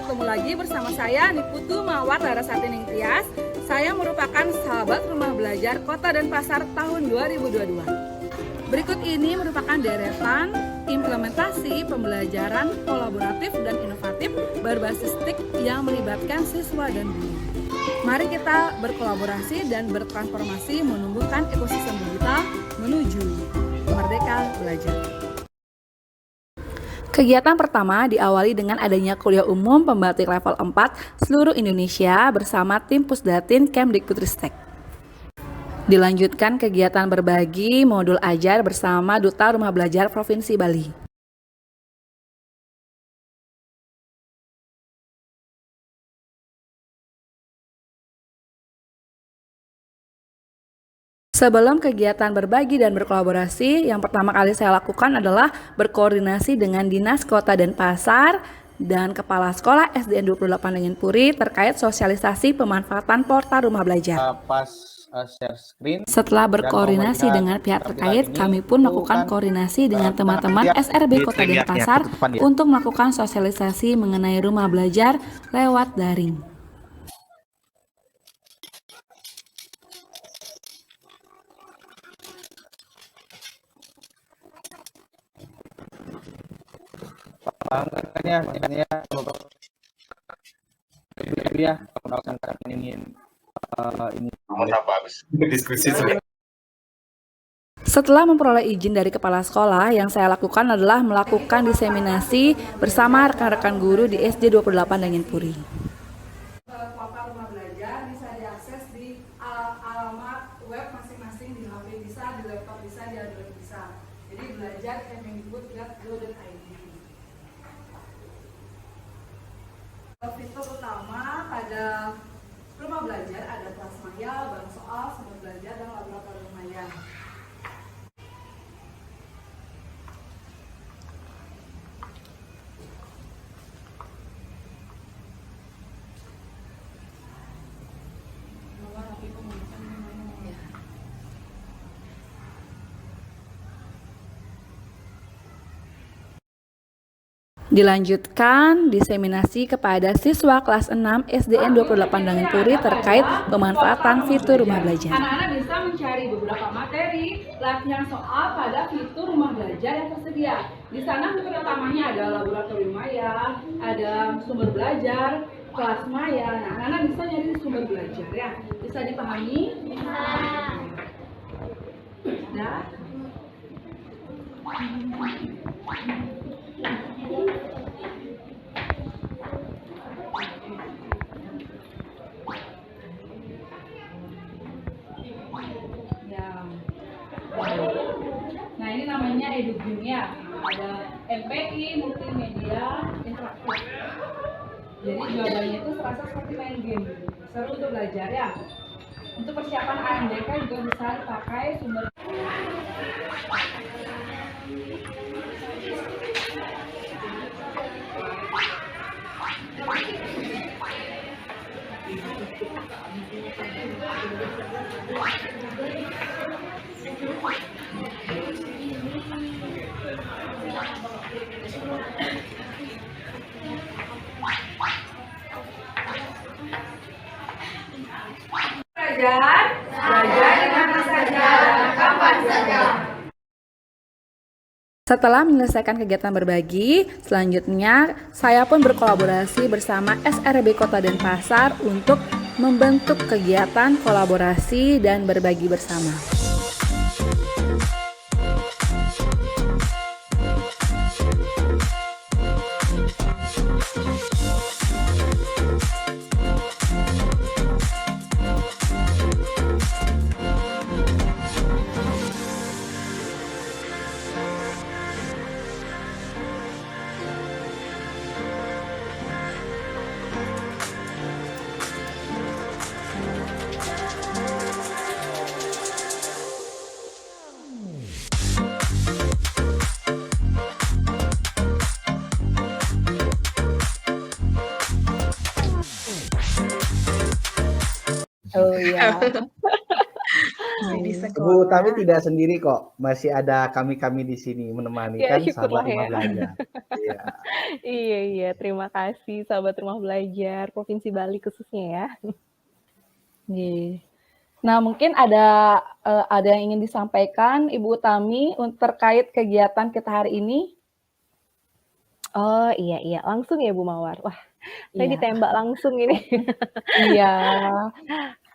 bertemu lagi bersama saya Niputu Mawar Larasati Ningtyas. Saya merupakan sahabat rumah belajar Kota Denpasar tahun 2022. Berikut ini merupakan deretan implementasi pembelajaran kolaboratif dan inovatif berbasis TIK yang melibatkan siswa dan guru. Mari kita berkolaborasi dan bertransformasi menumbuhkan ekosistem digital menuju merdeka belajar. Kegiatan pertama diawali dengan adanya kuliah umum pembatik level 4 seluruh Indonesia bersama tim Pusdatin Kemdikbudristek. Dilanjutkan kegiatan berbagi modul ajar bersama Duta Rumah Belajar Provinsi Bali. Sebelum kegiatan berbagi dan berkolaborasi, yang pertama kali saya lakukan adalah berkoordinasi dengan Dinas Kota Denpasar dan Kepala Sekolah SDN 28 Lengen Puri terkait sosialisasi pemanfaatan portal rumah belajar. Share screen. Setelah berkoordinasi dengan pihak terkait, kami pun melakukan koordinasi dengan teman-teman SRB Kota Denpasar untuk melakukan sosialisasi mengenai rumah belajar lewat daring. Makanya ya melakukan ini diskusi. Setelah memperoleh izin dari kepala sekolah, yang saya lakukan adalah melakukan diseminasi bersama rekan-rekan guru di SD 28 Lengen Puri. Portal rumah belajar bisa diakses di alamat web masing-masing, di HP bisa, di laptop bisa, di Android bisa. Jadi belajar kemdikbud.go.id. Fitur utama pada rumah belajar ada kelas maya, bank soal, sumber belajar, dan laboratorium maya. Dilanjutkan diseminasi kepada siswa kelas 6 SDN 28 Lengen Puri terkait pemanfaatan fitur rumah belajar. Anak-anak bisa mencari beberapa materi latihan soal pada fitur rumah belajar yang tersedia. Di sana fitur utamanya ada laboratorium maya, ada sumber belajar, kelas maya. Nah, anak-anak bisa nyari sumber belajar ya. Bisa dipahami? Bisa. Nah. Nah, ini namanya EduGame ya. Ada MPI, multimedia, interaktif. Jadi jawabannya itu terasa seperti main game. Seru untuk belajar ya. Untuk persiapan AMDK juga bisa dipakai sumber. Belajar di mana saja dan kapan saja. Setelah menyelesaikan kegiatan berbagi, selanjutnya saya pun berkolaborasi bersama SRB Kota Denpasar untuk membentuk kegiatan kolaborasi dan berbagi bersama. Oh iya. di Ibu Tami sekolah. tidak sendiri kok, masih ada kami-kami di sini menemani Ya, kan sahabat syukurlah rumah ya. belajar. Iya. Iya, iya. Terima kasih sahabat rumah belajar Provinsi Bali khususnya ya. Iya. Nah, mungkin ada yang ingin disampaikan Ibu Tami terkait kegiatan kita hari ini. Oh, iya, iya. Langsung ya Bu Mawar. Wah, saya Iya. ditembak langsung ini. Iya.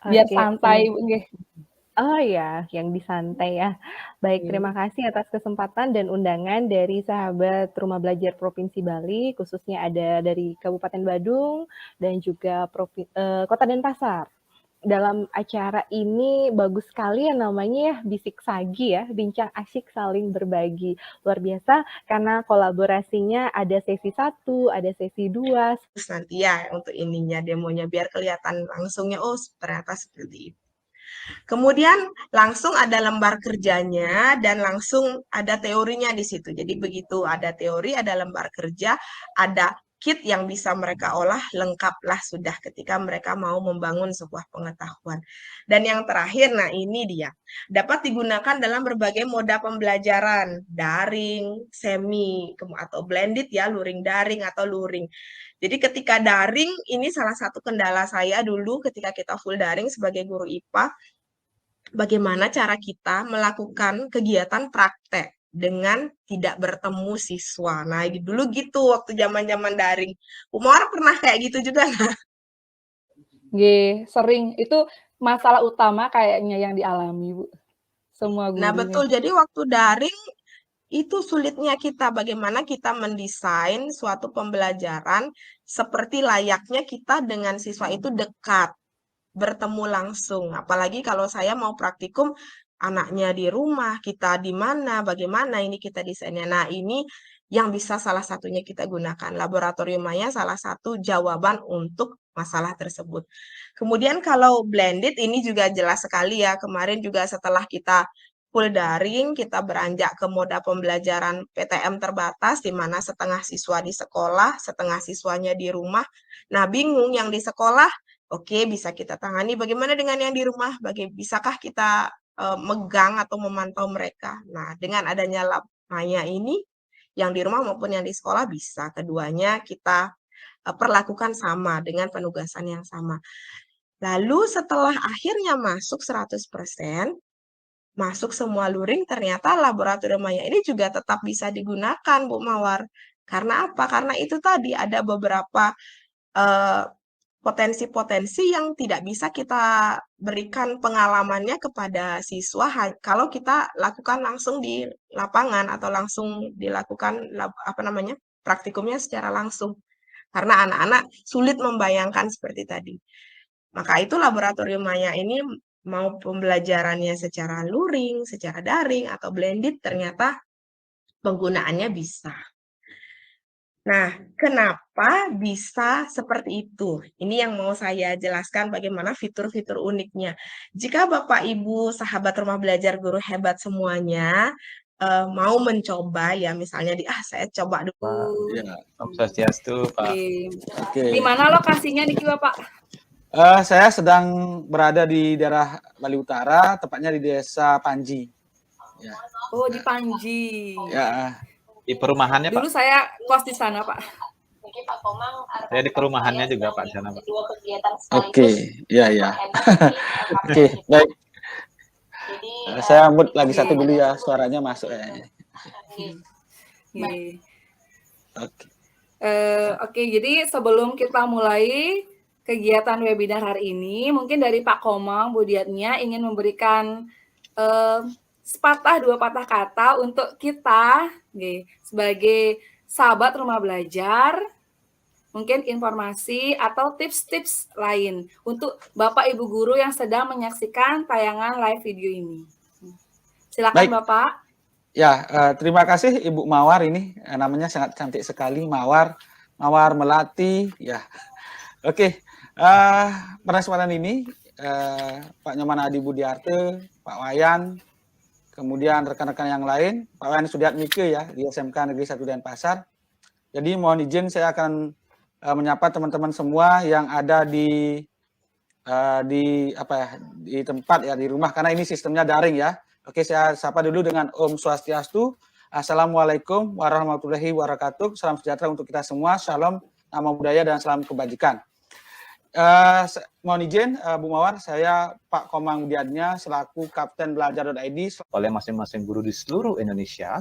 Biar Oke, santai, nggih. Oh ya, yang disantai ya. Baik, terima kasih atas kesempatan dan undangan dari sahabat Rumah Belajar Provinsi Bali, khususnya ada dari Kabupaten Badung dan juga Kota Denpasar. Dalam acara ini bagus sekali yang namanya ya Bisik Sagi ya, bincang asyik saling berbagi. Luar biasa karena kolaborasinya ada sesi 1, ada sesi 2. Terus nanti ya untuk ininya demonya biar kelihatan langsungnya, oh ternyata seperti itu. Kemudian langsung ada lembar kerjanya dan langsung ada teorinya di situ. Jadi begitu ada teori, ada lembar kerja, ada kit yang bisa mereka olah, lengkaplah sudah ketika mereka mau membangun sebuah pengetahuan. Dan yang terakhir, nah ini dia, dapat digunakan dalam berbagai moda pembelajaran, daring, semi, atau blended ya, luring daring atau luring. Jadi ketika daring, ini salah satu kendala saya dulu ketika kita full daring sebagai guru IPA, bagaimana cara kita melakukan kegiatan praktek dengan tidak bertemu siswa. Nah, dulu gitu waktu zaman-zaman daring. Umar pernah kayak gitu juga nggak? Nggih, sering. Itu masalah utama kayaknya yang dialami, Bu. Semua guru. Nah, betul. Jadi waktu daring itu sulitnya kita bagaimana kita mendesain suatu pembelajaran seperti layaknya kita dengan siswa itu dekat, bertemu langsung. Apalagi kalau saya mau praktikum, anaknya di rumah, kita di mana, bagaimana ini kita desainnya. Nah, ini yang bisa salah satunya kita gunakan. Laboratorium maya salah satu jawaban untuk masalah tersebut. Kemudian kalau blended ini juga jelas sekali ya. Kemarin juga setelah kita full daring, kita beranjak ke moda pembelajaran PTM terbatas, di mana setengah siswa di sekolah, setengah siswanya di rumah. Nah, bingung yang di sekolah, oke, bisa kita tangani. Bagaimana dengan yang di rumah? Bisakah kita megang atau memantau mereka? Nah, dengan adanya lab maya ini, yang di rumah maupun yang di sekolah bisa. Keduanya kita perlakukan sama dengan penugasan yang sama. Lalu setelah akhirnya masuk 100%, masuk semua luring, ternyata laboratorium maya ini juga tetap bisa digunakan, Bu Mawar. Karena apa? Karena itu tadi ada beberapa potensi-potensi yang tidak bisa kita berikan pengalamannya kepada siswa kalau kita lakukan langsung di lapangan atau langsung dilakukan praktikumnya secara langsung. Karena anak-anak sulit membayangkan seperti tadi. Maka itu laboratorium maya ini mau pembelajarannya secara luring, secara daring, atau blended, ternyata penggunaannya bisa. Nah, kenapa bisa seperti itu? Ini yang mau saya jelaskan bagaimana fitur-fitur uniknya. Jika Bapak, Ibu, sahabat rumah belajar guru hebat semuanya, mau mencoba ya, misalnya saya coba dulu. Ya, Om Swastiastu, Pak. Oke. Di mana lokasinya nih, Bapak? Saya sedang berada di daerah Bali Utara, tepatnya di Desa Panji. Ya. Oh, di Panji. Ya. Di perumahannya, Pak? Dulu saya kos di sana, Pak. Saya di perumahannya juga, Pak, di sana, Pak. Oke, iya. Oke, baik. Saya mute lagi satu dulu ya, suaranya masuk. Oke, jadi sebelum kita mulai kegiatan webinar hari ini, mungkin dari Pak Komang, Bu Diatnia ingin memberikan sepatah dua patah kata untuk kita sebagai sahabat rumah belajar, mungkin informasi atau tips-tips lain untuk Bapak Ibu guru yang sedang menyaksikan tayangan live video ini. Silakan. Baik. Bapak. Ya, terima kasih Ibu Mawar, ini namanya sangat cantik sekali, Mawar Melati ya. Oke, pada kesempatan ini Pak Nyoman Adi Budiarte, Pak Wayan, kemudian rekan-rekan yang lain, Pak Wayan Sudiatmike ya di SMK Negeri 1 Denpasar. Jadi mohon izin saya akan menyapa teman-teman semua yang ada di di di tempat ya, di rumah, karena ini sistemnya daring ya. Oke, saya sapa dulu dengan Om Swastiastu. Assalamualaikum warahmatullahi wabarakatuh. Salam sejahtera untuk kita semua. Shalom, nama budaya dan salam kebajikan. Mohon izin, Bu Mawar, saya Pak Komang Budiadnya selaku Kapten Belajar.id oleh masing-masing guru di seluruh Indonesia,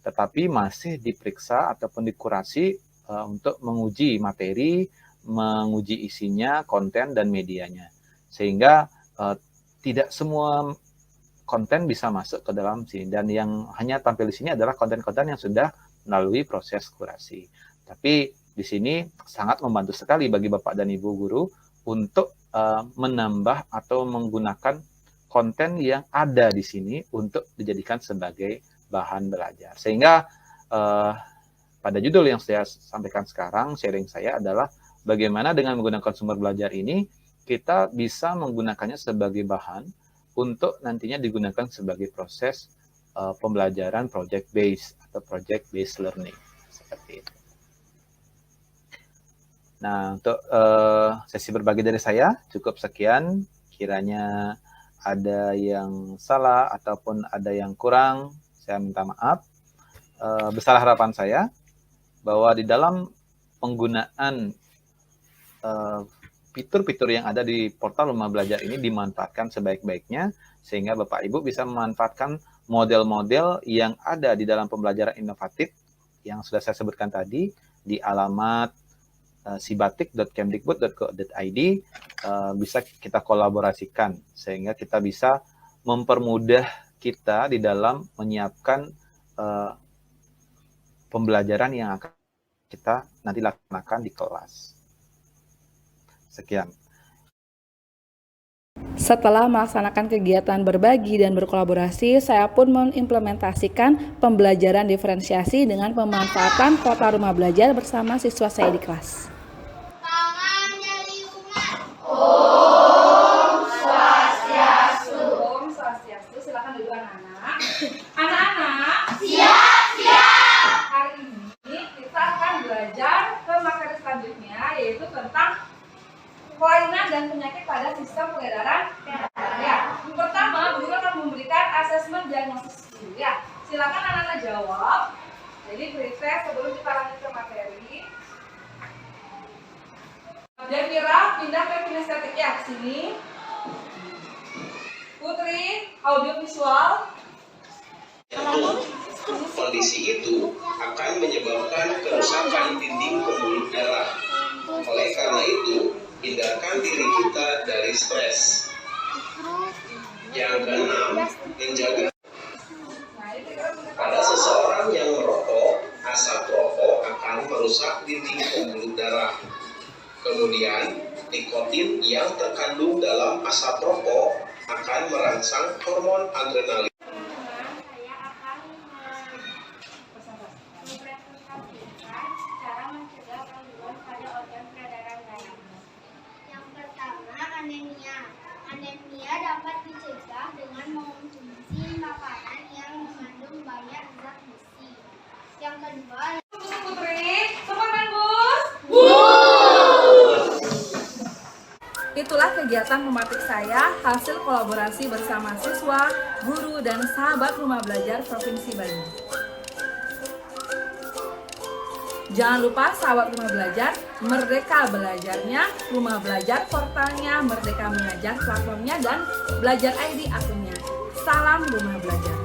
tetapi masih diperiksa ataupun dikurasi untuk menguji materi, menguji isinya, konten, dan medianya. Sehingga tidak semua konten bisa masuk ke dalam sini. Dan yang hanya tampil di sini adalah konten-konten yang sudah melalui proses kurasi. Tapi di sini sangat membantu sekali bagi Bapak dan Ibu guru untuk menambah atau menggunakan konten yang ada di sini untuk dijadikan sebagai bahan belajar. Sehingga pada judul yang saya sampaikan sekarang, sharing saya adalah bagaimana dengan menggunakan sumber belajar ini, kita bisa menggunakannya sebagai bahan untuk nantinya digunakan sebagai proses pembelajaran project based atau project based learning. Seperti itu. Nah, untuk sesi berbagi dari saya cukup sekian. Kiranya ada yang salah ataupun ada yang kurang, saya minta maaf. Besar harapan saya bahwa di dalam penggunaan fitur-fitur yang ada di portal Rumah Belajar ini dimanfaatkan sebaik-baiknya, sehingga Bapak Ibu bisa memanfaatkan model-model yang ada di dalam pembelajaran inovatif yang sudah saya sebutkan tadi di alamat sibatik.kemdikbud.go.id. Bisa kita kolaborasikan sehingga kita bisa mempermudah kita di dalam menyiapkan pembelajaran yang akan kita nanti laksanakan di kelas. Sekian. Setelah melaksanakan kegiatan berbagi dan berkolaborasi, saya pun mengimplementasikan pembelajaran diferensiasi dengan pemanfaatan kota rumah belajar bersama siswa saya di kelas. Om Swastiastu. Om Swastiastu, silakan duduk anak-anak. Anak-anak, Siap. hari ini kita akan belajar ke materi selanjutnya, yaitu tentang kelainan dan penyakit pada sistem peredaran darah. Ya, yang pertama, guru akan memberikan asesmen diagnosis dulu ya. Silakan anak-anak jawab. Jadi pretest sebelum kita lanjut ke materi. Devira pindah ke kinestetik ya, sini. Putri, audiovisual. Kondisi itu akan menyebabkan kerusakan dinding pembuluh darah. Oleh karena itu, hindarkan diri kita dari stres. Yang keenam, menjaga. Pada seseorang yang merokok, asap rokok akan merusak dinding pembuluh darah. Kemudian, nikotin yang terkandung dalam asap rokok akan merangsang hormon adrenalin. Saya akan mempresentasikan cara mencegah gangguan pada organ peredaran darah. Yang pertama, anemia. Anemia dapat dicegah dengan mengonsumsi makanan yang mengandung banyak zat besi. Yang kedua, Putri, Superman Bus. Itulah kegiatan mematik saya, hasil kolaborasi bersama siswa, guru, dan sahabat Rumah Belajar Provinsi Bali. Jangan lupa sahabat Rumah Belajar, merdeka belajarnya, Rumah Belajar portalnya, Merdeka Mengajar platformnya, dan Belajar ID akunnya. Salam Rumah Belajar.